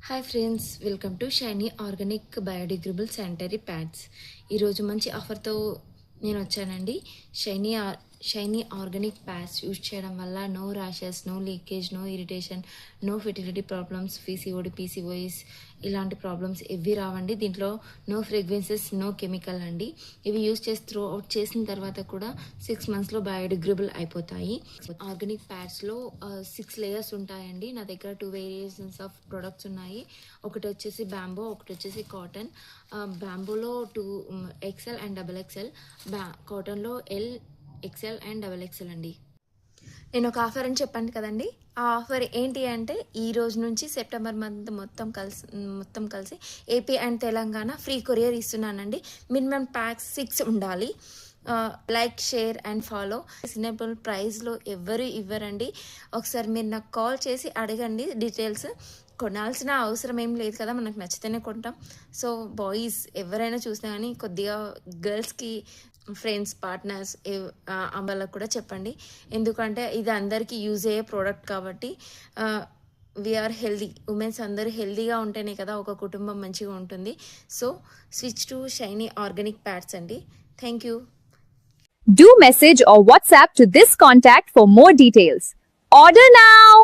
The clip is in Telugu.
Hi friends, welcome to Shiny organic biodegradable sanitary pads. ఈరోజు మంచి ఆఫర్తో నేను వచ్చానండి. షైనీ ఆర్గానిక్ ప్యాడ్స్ యూజ్ చేయడం వల్ల no rashes, no leakage, no irritation, no fertility problems, PCOD, PCOS ఇలాంటి ప్రాబ్లమ్స్ ఎవ్వి రావండి. దీంట్లో నో ఫ్రేగ్రెన్సెస్, నో కెమికల్ అండి. ఇవి యూజ్ చేసి త్రో అవుట్ చేసిన తర్వాత కూడా 6 monthsలో బయోడిగ్రేడబుల్ అయిపోతాయి. ఆర్గానిక్ ప్యాడ్స్లో 6 లేయర్స్ ఉంటాయండి. నా దగ్గర 2 వేరియేషన్స్ ఆఫ్ ప్రొడక్ట్స్ ఉన్నాయి. ఒకటి వచ్చేసి బ్యాంబో, ఒకటి వచ్చేసి కాటన్. బ్యాంబోలో 2 XL అండ్ XXL, కాటన్లో L, XL అండ్ XXL అండి. నేను ఒక ఆఫర్ అని చెప్పాను కదండి. ఆ ఆఫర్ ఏంటి అంటే ఈ రోజు నుంచి సెప్టెంబర్ మంత్ మొత్తం కలిసి AP and Telangana free courier ఇస్తున్నానండి. మినిమం ప్యాక్స్ 6 ఉండాలి. Like, share and follow. Reasonable ప్రైస్లో ఎవరు ఇవ్వరండి. ఒకసారి మీరు నాకు కాల్ చేసి అడగండి డీటెయిల్స్. కొనాల్సిన అవసరం ఏం లేదు కదా, మనకు నచ్చితేనే కొంటాం. సో బాయ్స్ ఎవరైనా చూసినా కానీ కొద్దిగా గర్ల్స్కి ఫ్రెండ్స్, పార్ట్నర్స్ వాళ్ళకు కూడా చెప్పండి. ఎందుకంటే ఇది అందరికీ యూజ్ అయ్యే ప్రోడక్ట్ కాబట్టి. వీఆర్ హెల్దీ ఉమెన్స్, అందరూ హెల్దీగా ఉంటేనే కదా ఒక కుటుంబం మంచిగా ఉంటుంది. So switch to Shiny organic pads అండి. Thank you. Do message or WhatsApp to this contact for more details. Order now!